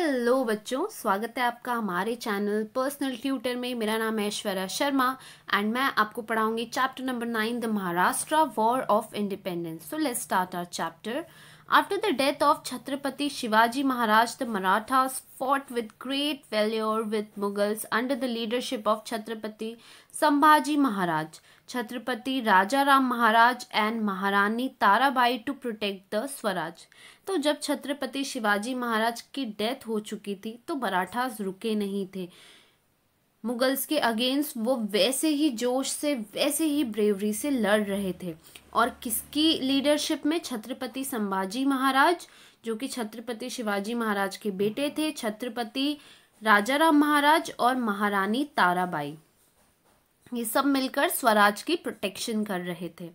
Hello बच्चों, स्वागत है आपका हमारे चैनल पर्सनल ट्यूटर में। मेरा नाम है ऐश्वर्या शर्मा एंड मैं आपको पढ़ाऊंगी chapter number 9 the Maharashtra war of independence. So let's start our chapter. After the death of Chhatrapati Shivaji Maharaj, the Marathas fought with great valor with Mughals under the leadership of Chhatrapati Sambhaji Maharaj, Chhatrapati Rajaram Maharaj and Maharani Tarabai to protect the Swaraj। तो जब छत्रपति शिवाजी महाराज की death हो चुकी थी तो मराठास रुके नहीं थे। मुगल्स के अगेंस्ट वो वैसे ही जोश से, वैसे ही ब्रेवरी से लड़ रहे थे। और किसकी लीडरशिप में? छत्रपति संभाजी महाराज, जो कि छत्रपति शिवाजी महाराज के बेटे थे, छत्रपति राजाराम महाराज और महारानी ताराबाई। ये सब मिलकर स्वराज की प्रोटेक्शन कर रहे थे।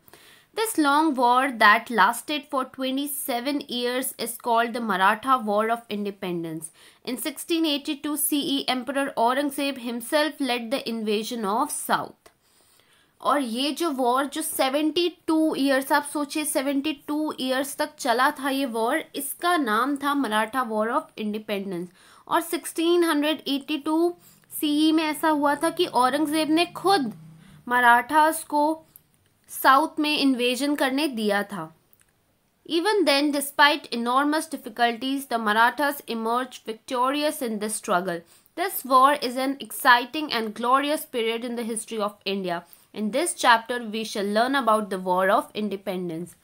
This long war that lasted for 27 years is called the Maratha War of Independence. In 1682 CE, Emperor Aurangzeb himself led the invasion of South. और ये जो वॉर जो 72 ईयर्स, आप सोचिए 72 ईयर्स तक चला था ये वॉर, इसका नाम था मराठा वॉर ऑफ इंडिपेंडेंस। और 1682 सीई में ऐसा हुआ था कि औरंगजेब ने खुद मराठास को साउथ में इन्वेजन करने दिया था। Even then, despite enormous difficulties, the Marathas emerged victorious in this struggle. This war is an exciting and glorious period in the history of India. In this chapter, we shall learn about the War of Independence.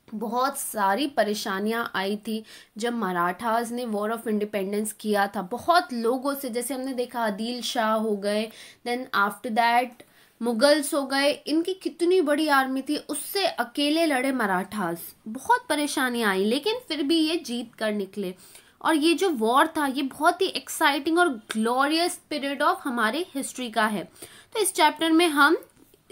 बहुत सारी परेशानियां आई थी जब मराठास ने war of independence किया था। बहुत लोगों से, जैसे हमने देखा आदिल शाह हो गए, देन आफ्टर दैट मुगल्स हो गए, इनकी कितनी बड़ी आर्मी थी, उससे अकेले लड़े मराठास। बहुत परेशानियां आई लेकिन फिर भी ये जीत कर निकले। और ये जो वॉर था ये बहुत ही एक्साइटिंग और ग्लोरियस पीरियड ऑफ हमारे हिस्ट्री का है। तो इस चैप्टर में हम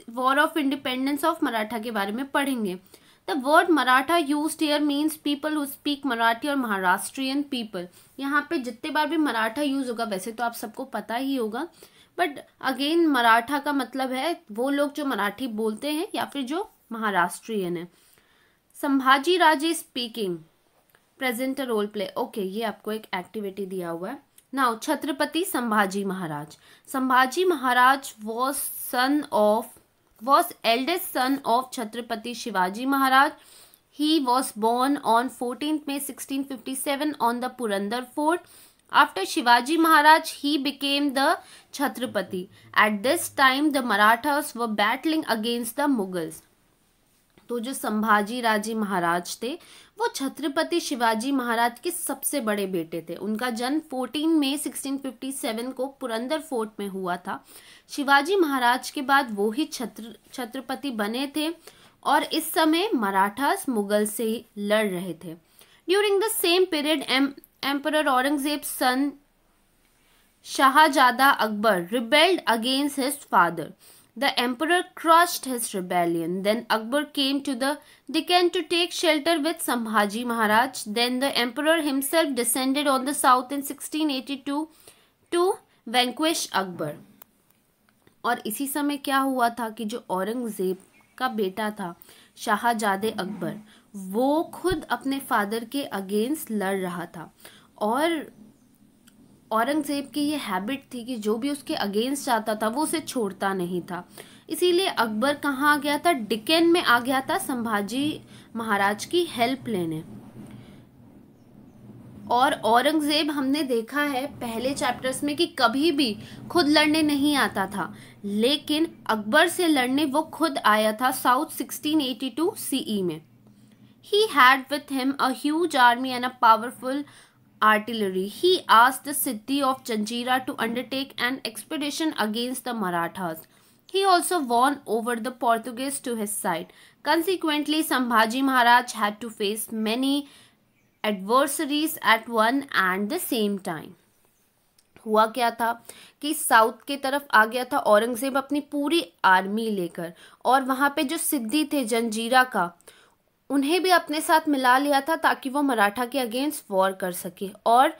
war of independence of Maratha के बारे में पढ़ेंगे। The word Maratha used here means people who speak Marathi और महाराष्ट्रियन पीपल। यहाँ पे जितने बार भी मराठा यूज होगा, वैसे तो आप सबको पता ही होगा, बट अगेन मराठा का मतलब है वो लोग जो मराठी बोलते हैं या फिर जो महाराष्ट्रियन है। Sambhaji Raje speaking, present role play. Okay, ये आपको एक एक्टिविटी दिया हुआ है। Now Chhatrapati Sambhaji Maharaj. Sambhaji Maharaj was eldest son of Chhatrapati Shivaji Maharaj. He was born on 14th May 1657 on the Purandar Fort. After Shivaji Maharaj, he became the Chhatrapati. At this time, the Marathas were battling against the Mughals. तो जो संभाजी राजे महाराज थे वो छत्रपति शिवाजी महाराज के सबसे बड़े बेटे थे। उनका जन्म 14 मई 1657 को पुरंदर फोर्ट में हुआ था। शिवाजी महाराज के बाद वो ही छत्रपति बने थे और इस समय मराठास मुगल से लड़ रहे थे। During the same period Emperor Aurangzeb's son Shahzada Akbar rebelled against his father. The emperor crushed his rebellion. Then Akbar came to the Deccan to take shelter with Sambhaji Maharaj. Then the emperor himself descended on the south in 1682 to vanquish Akbar. और इसी समय क्या हुआ था कि जो औरंगजेब का बेटा था शाहजादे अकबर, वो खुद अपने फादर के अगेंस्ट लड़ रहा था। और औरंगजेब की ये हैबिट थी कि जो भी उसके अगेंस्ट आता था वो उसे छोड़ता नहीं था। इसीलिए अकबर कहाँ आ गया था? डिक्कन में आ गया था संभाजी महाराज की हेल्प लेने। और औरंगजेब हमने देखा है पहले चैप्टर्स में कि कभी भी खुद लड़ने नहीं आता था, लेकिन अकबर से लड़ने वो खुद आया था साउथ 1682 सीई में। He had with him a huge army and a powerful artillery. He asked the city of Janjira to undertake an expedition against the Marathas. He also won over the Portuguese to his side. Consequently, Sambhaji Maharaj had to face many adversaries at one and the same time. हुआ क्या था कि south के तरफ आ गया था औरंगजेब अपनी पूरी आर्मी लेकर, और वहां पे जो सिद्धि थे जंजीरा का, उन्हें भी अपने साथ मिला लिया था ताकि वो मराठा के अगेंस्ट वॉर कर सके। और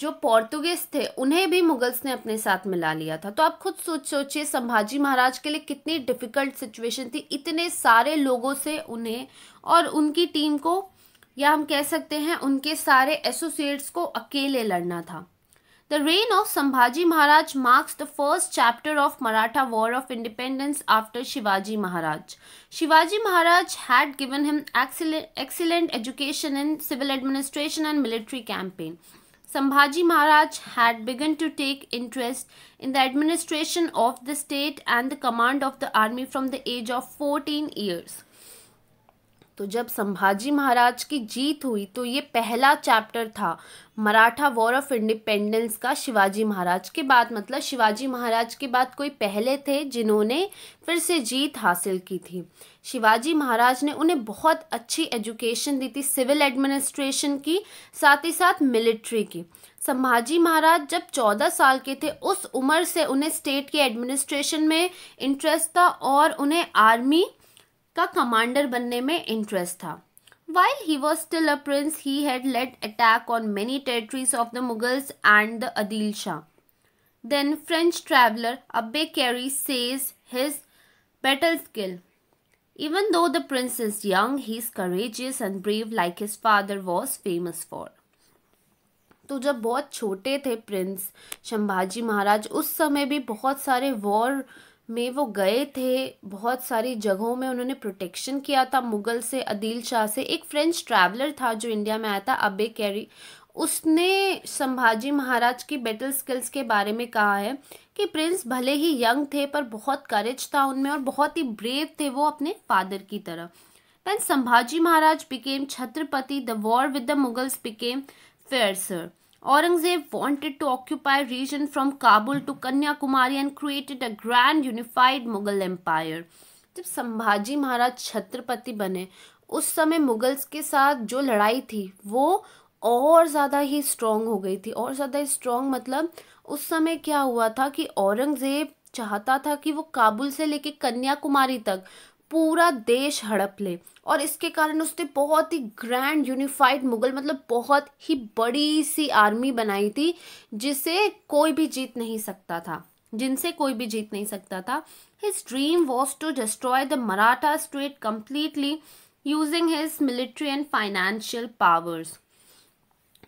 जो पोर्तुगीज थे उन्हें भी मुगल्स ने अपने साथ मिला लिया था। तो आप खुद सोचिए संभाजी महाराज के लिए कितनी डिफिकल्ट सिचुएशन थी, इतने सारे लोगों से उन्हें और उनकी टीम को या हम कह सकते हैं उनके सारे एसोसिएट्स को अकेले लड़ना था। The reign of Sambhaji Maharaj marks the first chapter of Maratha War of Independence after Shivaji Maharaj. Shivaji Maharaj had given him excellent education in civil administration and military campaign. Sambhaji Maharaj had begun to take interest in the administration of the state and the command of the army from the age of 14 years. तो जब संभाजी महाराज की जीत हुई तो ये पहला chapter था Maratha war of independence का शिवाजी महाराज के बाद। मतलब शिवाजी महाराज के बाद कोई पहले थे जिन्होंने फिर से जीत हासिल की थी। शिवाजी महाराज ने उन्हें बहुत अच्छी एजुकेशन दी थी, सिविल एडमिनिस्ट्रेशन की, साथ ही साथ मिलिट्री की। संभाजी महाराज जब 14 साल के थे उस उम्र से उन्हें स्टेट की एडमिनिस्ट्रेशन में इंटरेस्ट था और उन्हें आर्मी का कमांडर बनने में इंटरेस्ट था। While he was still a prince, he had led attack on many territories of the Mughals and the Adil Shah. Then French traveler Abbe Carey says his battle skill. Even though the prince is young, he is courageous and brave like his father was famous for. तो जब बहुत छोटे थे Prince Sambhaji Maharaj, उस समय भी बहुत सारे वॉर में वो गए थे, बहुत सारी जगहों में उन्होंने प्रोटेक्शन किया था मुगल से, आदिल शाह से। एक फ्रेंच ट्रैवलर था जो इंडिया में आया था, अब्बे कैरी, उसने संभाजी महाराज की बैटल स्किल्स के बारे में कहा है कि प्रिंस भले ही यंग थे पर बहुत करेज था उनमें और बहुत ही ब्रेव थे वो अपने फादर की तरह। When Sambhaji Maharaj became Chhatrapati, the war with the Mughals became fiercer. Aurangzeb wanted to occupy region from Kabul to Kanyakumari and created a grand unified Mughal empire. जब संभाजी महाराज छत्रपति बने उस समय मुगल्स के साथ जो लड़ाई थी वो और ज़्यादा ही स्ट्रॉन्ग हो गई थी। और ज़्यादा स्ट्रॉन्ग मतलब उस समय क्या हुआ था कि औरंगज़ेब चाहता था कि वो काबुल से लेके कन्याकुमारी तक पूरा देश हड़प ले और इसके कारण उसने बहुत ही ग्रैंड यूनिफाइड मुगल मतलब बहुत ही बड़ी सी आर्मी बनाई थी जिसे कोई भी जीत नहीं सकता था, जिनसे कोई भी जीत नहीं सकता था। His dream was to destroy the Maratha state completely using his military and financial powers.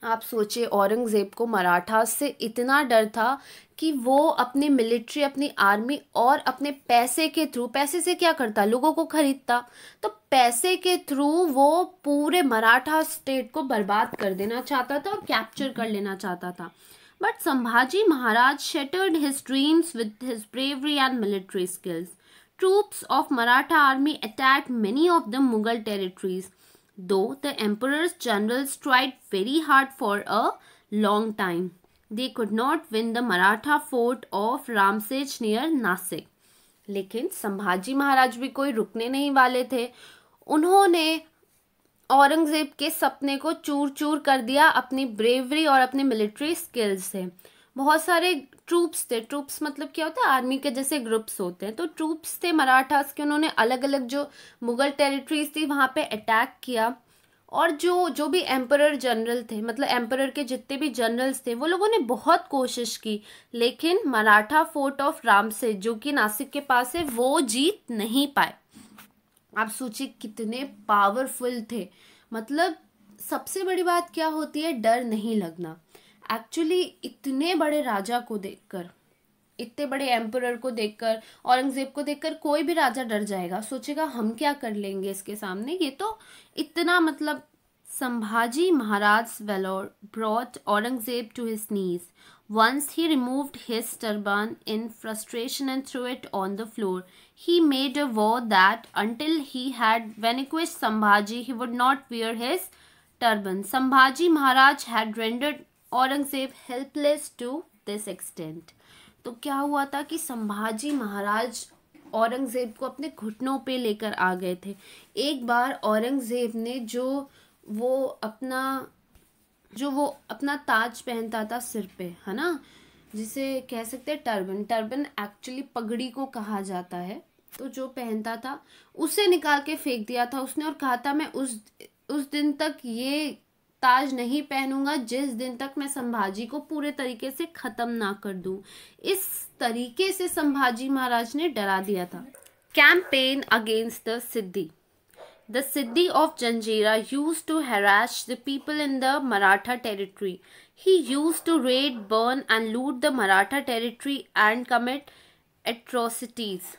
आप सोचिए औरंगज़ेब को मराठा से इतना डर था कि वो अपनी मिलिट्री, अपनी आर्मी और अपने पैसे के थ्रू, पैसे से क्या करता, लोगों को खरीदता, तो पैसे के थ्रू वो पूरे मराठा स्टेट को बर्बाद कर देना चाहता था और कैप्चर कर लेना चाहता था। But Sambhaji Maharaj shattered his dreams with his bravery and military skills. Troops of Maratha army attacked many of the Mughal territories. Though the emperor's generals tried very hard for a long time, they could not win the Maratha fort of Ramsej near Nasik. लेकिन संभाजी महाराज भी कोई रुकने नहीं वाले थे। उन्होंने औरंगज़ेब के सपने को चूर चूर कर दिया अपनी ब्रेवरी और अपने मिलिट्री स्किल्स से। बहुत सारे ट्रूप्स थे, ट्रूप्स मतलब क्या होता है, आर्मी के जैसे ग्रुप्स होते हैं, तो ट्रूप्स थे मराठास के। उन्होंने अलग अलग जो मुगल टेरिटरीज थी वहाँ पे अटैक किया और जो भी एम्परर जनरल थे, मतलब एम्परर के जितने भी जनरल्स थे, वो लोगों ने बहुत कोशिश की, लेकिन मराठा फोर्ट ऑफ रामसे जो कि नासिक के पास है वो जीत नहीं पाए। आप सोचिए कितने पावरफुल थे। मतलब सबसे बड़ी बात क्या होती है, डर नहीं लगना। एक्चुअली इतने बड़े राजा को देखकर, इतने बड़े एम्परर को देखकर, औरंगज़ेब को देखकर कोई भी राजा डर जाएगा, सोचेगा हम क्या कर लेंगे इसके सामने, ये तो इतना मतलब। Sambhaji Maharaj valor brought Aurangzeb to his knees. Once he removed his turban in frustration and threw it on the floor. He made a vow that until he had vanquished Sambhaji, he would not wear his turban. Sambhaji Maharaj had rendered Aurangzeb helpless to this extent. तो क्या हुआ था कि संभाजी महाराज औरंगज़ेब को अपने घुटनों पे लेकर आ गए थे। एक बार औरंगज़ेब ने जो वो अपना ताज पहनता था सिर पे, है ना, जिसे कह सकते हैं टर्बन, टर्बन एक्चुअली पगड़ी को कहा जाता है, तो जो पहनता था उसे निकाल के फेंक दिया था उसने और कहा था मैं उस दिन तक ये ताज नहीं पहनूंगा जिस दिन तक मैं संभाजी को पूरे तरीके से खत्म ना कर दूं। इस तरीके से संभाजी महाराज ने डरा दिया था। Campaign against the Siddhi. The Siddhi of Janjira used to harass the people in the Maratha territory. He used to raid, burn and loot the Maratha territory and commit atrocities.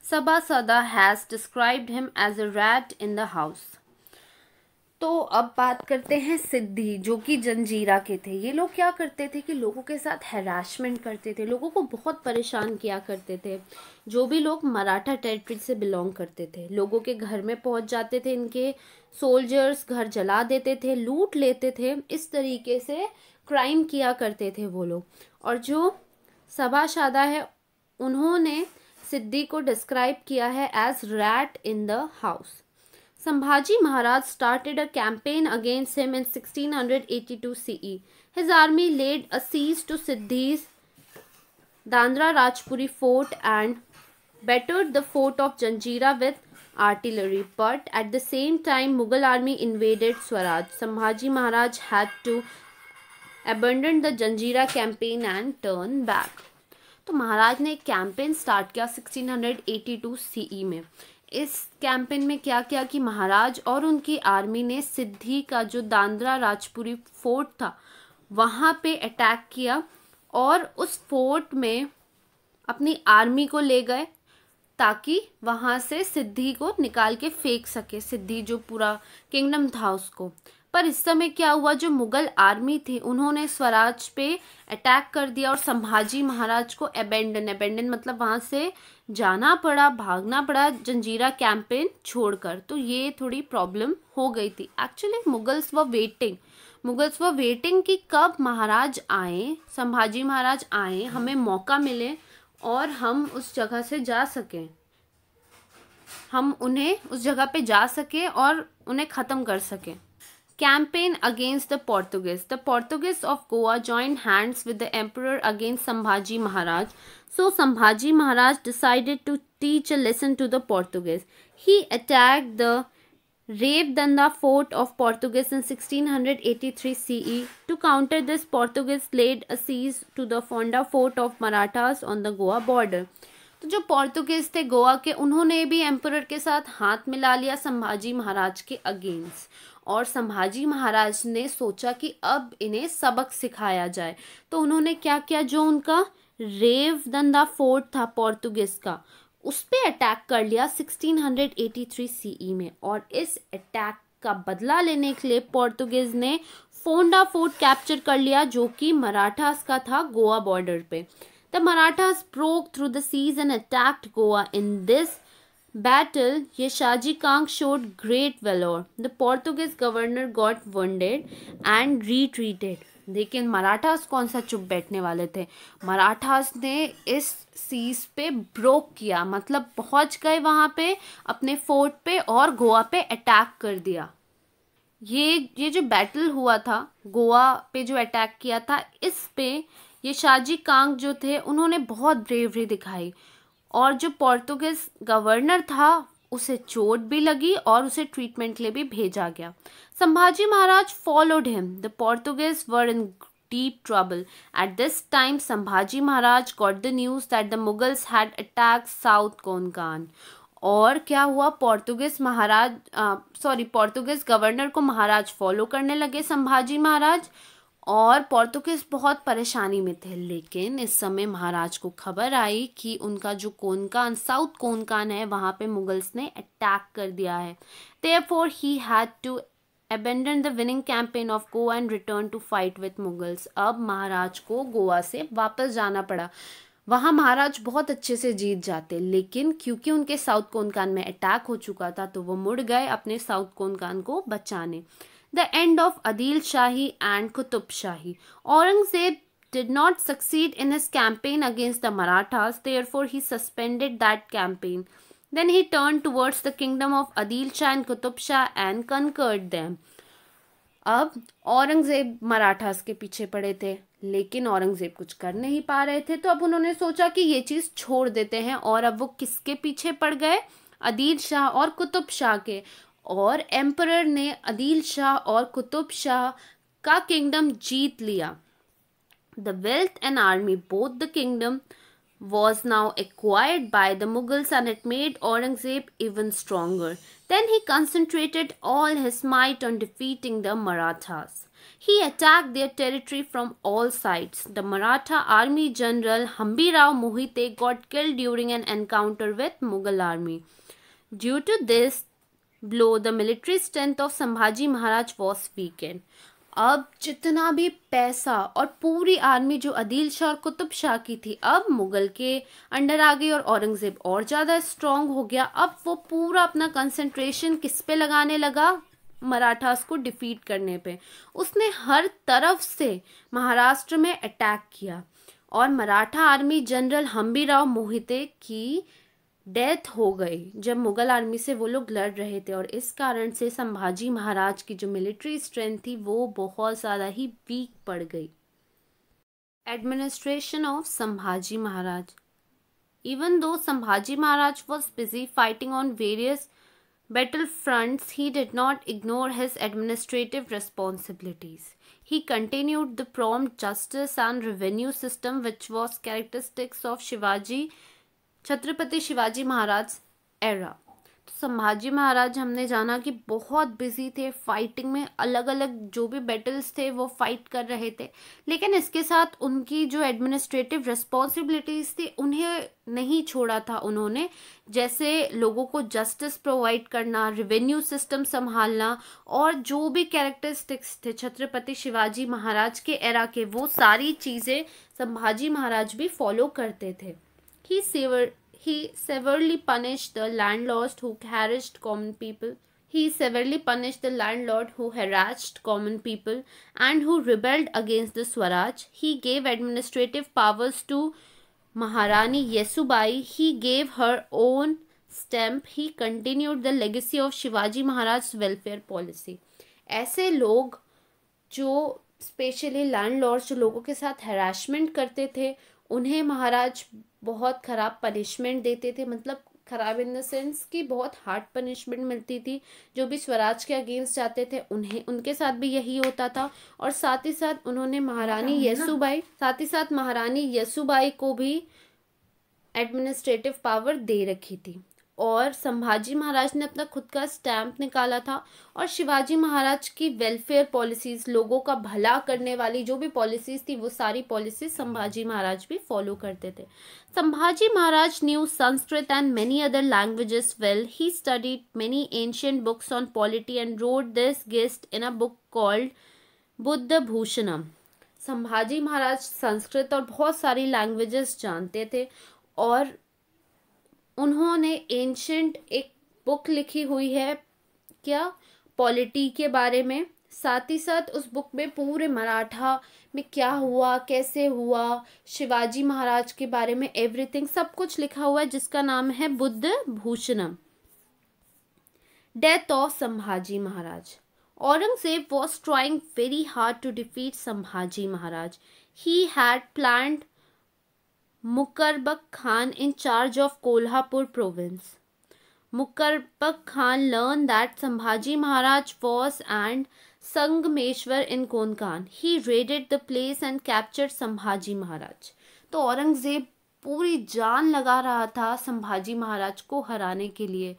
Sabasada has described him as a rat in the house. तो अब बात करते हैं सिद्धि, जो कि जंजीरा के थे। ये लोग क्या करते थे कि लोगों के साथ हैरासमेंट करते थे, लोगों को बहुत परेशान किया करते थे। जो भी लोग मराठा टेरिटरी से बिलोंग करते थे, लोगों के घर में पहुंच जाते थे, इनके सोल्जर्स घर जला देते थे, लूट लेते थे, इस तरीके से क्राइम किया करते थे वो लोग। और जो सभासादा है, उन्होंने सिद्धि को डिस्क्राइब किया है as rat in the house. Sambhaji Maharaj started a campaign against him in 1682 CE. His army laid a siege to Siddhi's Dandra Rajpuri fort and battered the fort of Janjira with artillery. But at the same time, Mughal army invaded Swaraj. Sambhaji Maharaj had to abandon the Janjira campaign and turn back. तो महाराज ने एक campaign start किया 1682 CE में। इस campaign में क्या किया कि महाराज और उनकी आर्मी ने सिद्धि का जो दादरा राजपुरी फोर्ट था वहाँ पे अटैक किया और उस फोर्ट में अपनी आर्मी को ले गए ताकि वहाँ से सिद्धि को निकाल के फेंक सके, सिद्धि जो पूरा किंगडम था उसको। पर इस समय क्या हुआ, जो मुगल आर्मी थी उन्होंने स्वराज पे अटैक कर दिया और संभाजी महाराज को अबेंडन मतलब वहाँ से जाना पड़ा, भागना पड़ा जंजीरा कैंपेन छोड़कर। तो ये थोड़ी प्रॉब्लम हो गई थी। एक्चुअली मुगल्स व वेटिंग कि कब महाराज आए, संभाजी महाराज आए, हमें मौका मिले और हम उस जगह से जा सकें, हम उन्हें उस जगह पे जा सके और उन्हें ख़त्म कर सकें। Campaign against the Portuguese. The Portuguese of Goa joined hands with the emperor against Sambhaji Maharaj. So Sambhaji Maharaj decided to teach a lesson to the Portuguese. He attacked the Revdanda fort of Portuguese in 1683 CE. To counter this, Portuguese laid a siege to the Fonda fort of Marathas on the Goa border. तो जो पोर्तुगीज थे गोवा के, उन्होंने भी emperor के साथ हाथ मिला लिया संभाजी महाराज के अगेंस्ट। और संभाजी महाराज ने सोचा कि अब इन्हें सबक सिखाया जाए। तो उन्होंने क्या किया, जो उनका रेवदंदा फोर्ट था पोर्तुगीज का, उस पे अटैक कर लिया 1683 CE में। और इस अटैक का बदला लेने के लिए पोर्तुगीज ने फोंडा फोर्ट कैप्चर कर लिया, जो कि मराठास का था गोवा बॉर्डर पे। The Marathas broke through the seas and attacked Goa. In this battle, Yeshaji Kang showed great valor. The Portuguese governor got wounded and retreated. लेकिन मराठास कौन सा चुप बैठने वाले थे। मराठास ने इस सीज पे ब्रोक किया, मतलब पहुंच गए वहां पे अपने फोर्ट पे और गोवा पे अटैक कर दिया। ये जो बैटल हुआ था, गोवा पे जो अटैक किया था, इस पे ये शाहजी कांग जो थे उन्होंने बहुत ब्रेवरी दिखाई और जो पोर्तुगीज गवर्नर था उसे चोट भी लगी और उसे ट्रीटमेंट के लिए भी भेजा गया। Sambhaji Maharaj followed him. The Portuguese were in deep trouble. At this time, Sambhaji Maharaj got the news that the Mughals had attacked South Konkan. और क्या हुआ, पोर्तुगीज गवर्नर को महाराज फॉलो करने लगे संभाजी महाराज, और पोर्तुगीज बहुत परेशानी में थे। लेकिन इस समय महाराज को खबर आई कि उनका जो कोनकान, साउथ कोनकान है, वहाँ पे मुगल्स ने अटैक कर दिया है। Therefore, he had to abandon the winning campaign of Goa and return to fight with Mughals. अब महाराज को गोवा से वापस जाना पड़ा। वहाँ महाराज बहुत अच्छे से जीत जाते, लेकिन क्योंकि उनके साउथ कोनकान में अटैक हो चुका था तो वो मुड़ गए अपने साउथ कोनकान को बचाने। The end of Adil Shahi and Qutub Shahi. Aurangzeb did not succeed in his campaign against the Marathas, therefore he suspended that campaign. Then he turned towards the kingdom of Adil Shah and Qutub Shah and conquered them. अब औरंगजेब मराठास के पीछे पड़े थे, लेकिन औरंगजेब कुछ कर नहीं पा रहे थे, तो अब उन्होंने सोचा कि ये चीज़ छोड़ देते हैं। और अब वो किसके पीछे पड़ गए, आदिल शाह और कुतुब शाह के। और एम्परर ने आदिल शाह और कुतुब शाह का किंगडम जीत लिया। The wealth and army both the kingdom was now acquired by the Mughals and it made Aurangzeb even stronger. Then he concentrated all his might on defeating the Marathas. He attacked their territory from all sides. The Maratha army general Hambirao Mohite got killed during an encounter with Mughal army. Due to this blow, the military strength of Sambhaji Maharaj was weakened. अब जितना भी पैसा और पूरी army जो आदिल शाह और कुतुब शाह की थी अब मुगल के अंडर आ गई और औरंगजेब और ज़्यादा स्ट्रांग हो गया. अब वो पूरा अपना कंसंट्रेशन किस पे लगाने लगा? मराठास को डिफीट करने पे. उसने हर तरफ से महाराष्ट्र में अटैक किया और मराठा आर्मी जनरल हम्बीराव मोहिते की डेथ हो गई जब मुगल आर्मी से वो लोग लड़ रहे थे. और इस कारण से संभाजी महाराज की जो मिलिट्री स्ट्रेंथ थी वो बहुत ज़्यादा ही वीक पड़ गई. Administration of Sambhaji Maharaj. Even though Sambhaji Maharaj was busy fighting on various battle fronts, he did not ignore his administrative responsibilities. He continued the prompt justice and revenue system which was characteristics of Chhatrapati Shivaji Maharaj era. तो संभाजी महाराज हमने जाना कि बहुत busy थे fighting में, अलग अलग जो भी बैटल्स थे वो फाइट कर रहे थे, लेकिन इसके साथ उनकी जो एडमिनिस्ट्रेटिव रिस्पॉन्सिबिलिटीज़ थी उन्हें नहीं छोड़ा था उन्होंने. जैसे लोगों को जस्टिस प्रोवाइड करना, रेवेन्यू सिस्टम संभालना और जो भी कैरेक्टरिस्टिक्स थे छत्रपति शिवाजी महाराज के एरा के, वो सारी चीज़ें संभाजी महाराज भी फॉलो करते थे. He severely punished the landlords who harassed common people. He severely punished the landlord who harassed common people and who rebelled against the Swaraj. He gave administrative powers to Maharani Yesubai. He gave her own stamp. He continued the legacy of Shivaji Maharaj's welfare policy. ऐसे लोग जो specially landlords जो लोगों के साथ harassment करते थे उन्हें महाराज बहुत ख़राब पनिशमेंट देते थे. मतलब ख़राब इन द सेंस कि बहुत हार्ड पनिशमेंट मिलती थी. जो भी स्वराज के अगेंस्ट जाते थे उन्हें उनके साथ भी यही होता था. और साथ ही साथ उन्होंने महारानी येसुबाई को भी एडमिनिस्ट्रेटिव पावर दे रखी थी. और संभाजी महाराज ने अपना खुद का स्टैम्प निकाला था और शिवाजी महाराज की वेलफेयर पॉलिसीज, लोगों का भला करने वाली जो भी पॉलिसीज थी वो सारी पॉलिसीज संभाजी महाराज भी फॉलो करते थे. Sambhaji Maharaj knew Sanskrit and many other languages well. He studied many ancient books on polity and wrote this guest in a book called Budh Bhushanam. Sambhaji Maharaj Sanskrit और बहुत सारी लैंग्वेजेस जानते थे और उन्होंने एंशंट एक बुक लिखी हुई है क्या, पॉलिटी के बारे में. साथ ही साथ उस बुक में पूरे मराठा में क्या हुआ, कैसे हुआ, शिवाजी महाराज के बारे में एवरीथिंग सब कुछ लिखा हुआ है जिसका नाम है Budh Bhushanam. Death of Sambhaji Maharaj. Aurangzeb was trying very hard to defeat Sambhaji Maharaj. He had planned Mukarrab Khan in charge of Kolhapur province. Mukarrab Khan learned that Sambhaji Maharaj was and Sangameshwar in Konkan. He raided the place and captured Sambhaji Maharaj. तो औरंगजेब पूरी जान लगा रहा था संभाजी महाराज को हराने के लिए.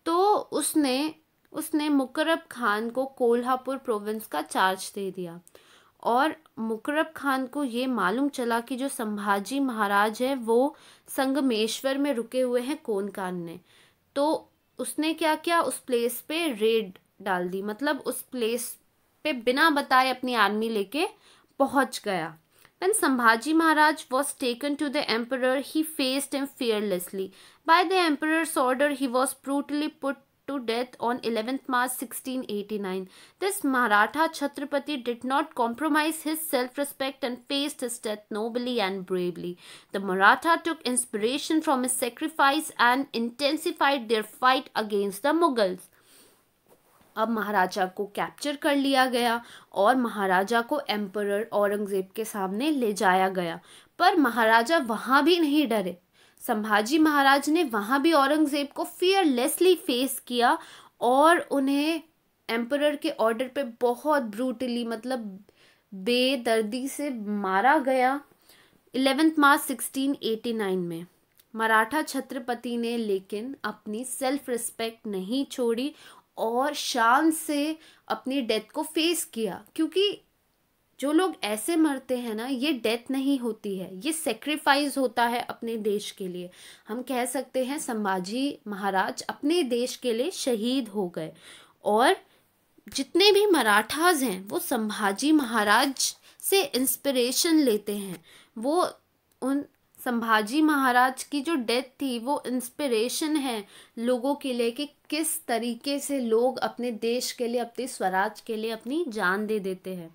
तो उसने मुकर्रब खान को कोल्हापुर प्रोविंस का चार्ज दे दिया. और मुकर्रब खान को ये मालूम चला कि जो संभाजी महाराज है वो संगमेश्वर में रुके हुए हैं कोनकान में. तो उसने क्या किया, उस प्लेस पे रेड डाल दी. मतलब उस प्लेस पे बिना बताए अपनी आर्मी लेके पहुंच गया. When Sambhaji Maharaj was taken to the emperor, he faced him fearlessly. By the emperor's order, he was brutally put to death on 11th March 1689. This Maratha Chhatrapati did not compromise his self-respect and faced his death nobly and bravely. The Maratha took inspiration from his sacrifice and intensified their fight against the Mughals. अब महाराजा को capture कर लिया गया और महाराजा को emperor Aurangzeb के सामने ले जाया गया. पर महाराजा वहाँ भी नहीं डरे. संभाजी महाराज ने वहाँ भी औरंगजेब को फियरलेसली फेस किया और उन्हें एम्परर के ऑर्डर पे बहुत ब्रूटली मतलब बेदर्दी से मारा गया. 11 मार्च 1689 में मराठा छत्रपति ने लेकिन अपनी सेल्फ रिस्पेक्ट नहीं छोड़ी और शान से अपनी डेथ को फेस किया, क्योंकि जो लोग ऐसे मरते हैं ना, ये डेथ नहीं होती है, ये सेक्रीफाइस होता है अपने देश के लिए। हम कह सकते हैं संभाजी महाराज अपने देश के लिए शहीद हो गए, और जितने भी मराठाज हैं वो संभाजी महाराज से इंस्पिरेशन लेते हैं। वो उन संभाजी महाराज की जो डेथ थी वो इंस्पिरेशन है लोगों के लिए कि किस तरीके से लोग अपने देश के लिए, अपने स्वराज के लिए अपनी जान दे देते हैं।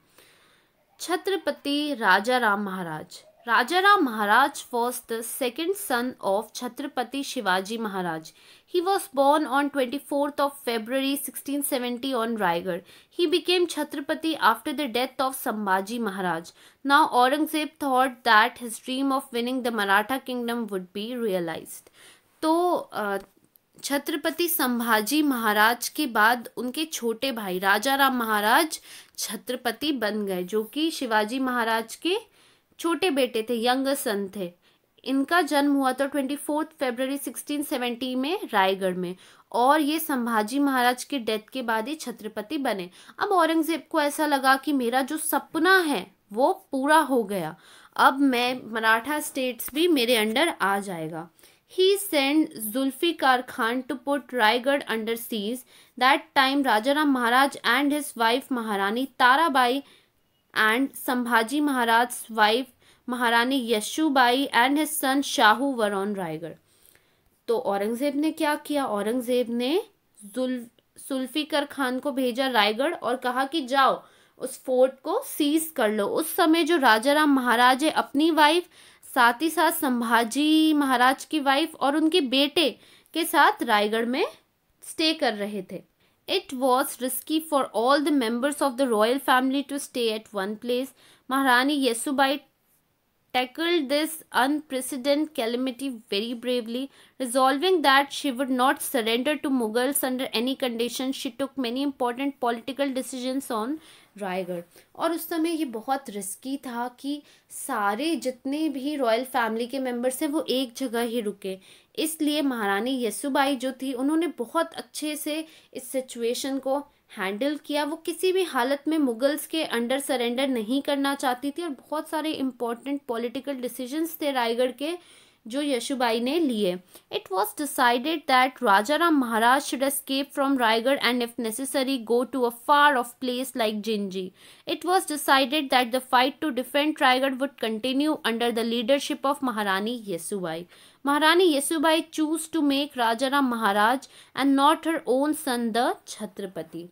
छत्रपति राजा राम महाराज। Raja Ram Maharaj was the second son of Chhatrapati Shivaji Maharaj. He was born on 24th of February 1670 on Raigad. He became Chhatrapati after the death of Sambhaji Maharaj. Now Aurangzeb thought that his dream of winning the Maratha kingdom would be realized. तो छत्रपति संभाजी महाराज के बाद उनके छोटे भाई राजा राम महाराज छत्रपति बन गए, जो कि शिवाजी महाराज के छोटे बेटे थे, यंग सन थे। इनका जन्म हुआ था 24 फरवरी 1670 में रायगढ़ में, और ये संभाजी महाराज के डेथ के बाद ही छत्रपति बने। अब औरंगजेब को ऐसा लगा कि मेरा जो सपना है वो पूरा हो गया, अब मैं मराठा स्टेट्स भी मेरे अंडर आ जाएगा। He sent Zulfikar Khan to put Raigad under siege. That time Rajaram Maharaj and his wife Maharani Tarabai and Sambhaji Maharaj's wife Maharani Yashubai and his son Shahu were on Raigad. तो औरंगजेब ने क्या किया? औरंगजेब ने जुल्फिकर खान को भेजा रायगढ़ और कहा कि जाओ उस फोर्ट को सीज कर लो। उस समय जो राजाराम महाराज है अपनी वाइफ, साथ ही साथ संभाजी महाराज की वाइफ और उनके बेटे के साथ रायगढ़ में स्टे कर रहे थे। It was risky for all the members of the royal family to stay at one place. Maharani Yesubai tackled this unprecedented calamity very bravely, resolving that she would not surrender to Mughals under any condition. She took many important political decisions on Raigarh. और उस समय ये बहुत risky था कि सारे जितने भी रॉयल फैमिली के मेंबर्स हैं वो एक जगह ही रुके, इसलिए महारानी यसुबाई जो थी उन्होंने बहुत अच्छे से इस सिचुएशन को हैंडल किया। वो किसी भी हालत में मुगल्स के अंडर सरेंडर नहीं करना चाहती थी, और बहुत सारे इम्पोर्टेंट पॉलिटिकल डिसीजंस थे रायगढ़ के जो यशुबाई ने लिए। It was decided that Rajaram Maharaj should escape from Raigad and if necessary go to a far off place like Jinji. It was decided that the fight to defend Raigad would continue under the leadership of Maharani Yesubai. Maharani Yesubai chose to make Rajaram Maharaj and not her own son the Chhatrapati.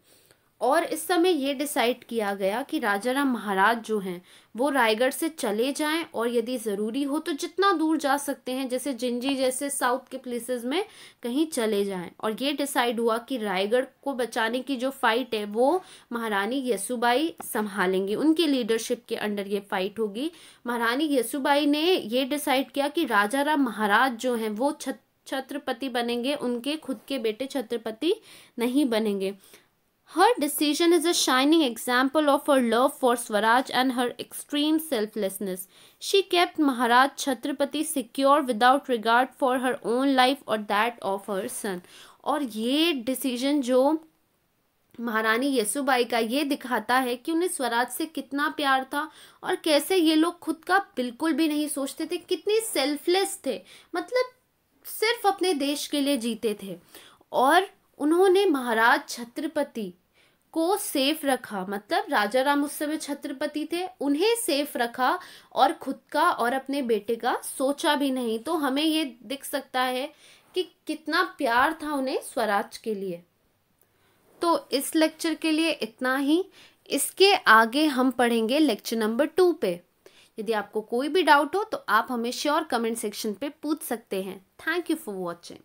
और इस समय ये decide किया गया कि राजाराम महाराज जो हैं वो रायगढ़ से चले जाएं, और यदि ज़रूरी हो तो जितना दूर जा सकते हैं जैसे जिंजी जैसे साउथ के प्लेसेस में कहीं चले जाएं। और ये डिसाइड हुआ कि रायगढ़ को बचाने की जो फाइट है वो महारानी यसुबाई संभालेंगी, उनकी लीडरशिप के अंडर ये फाइट होगी। महारानी यसुबाई ने ये डिसाइड किया कि राजाराम महाराज जो हैं वो छत्रपति बनेंगे, उनके खुद के बेटे छत्रपति नहीं बनेंगे। Her decision is a shining example of her love for Swaraj and her extreme selflessness. She kept Maharaj Chhatrapati secure without regard for her own life or that of her son. और ये decision जो महारानी यसुबाई का ये दिखाता है कि उन्हें स्वराज से कितना प्यार था और कैसे ये लोग खुद का बिल्कुल भी नहीं सोचते थे, कितने सेल्फलेस थे, मतलब सिर्फ अपने देश के लिए जीते थे। और उन्होंने महाराज छत्रपति को सेफ रखा, मतलब राजा राम उस समय छत्रपति थे, उन्हें सेफ रखा और खुद का और अपने बेटे का सोचा भी नहीं। तो हमें ये दिख सकता है कि कितना प्यार था उन्हें स्वराज के लिए। तो इस लेक्चर के लिए इतना ही। इसके आगे हम पढ़ेंगे लेक्चर नंबर 2 पे। यदि आपको कोई भी डाउट हो तो आप हमें श्योर कमेंट सेक्शन पे पूछ सकते हैं। Thank you for watching.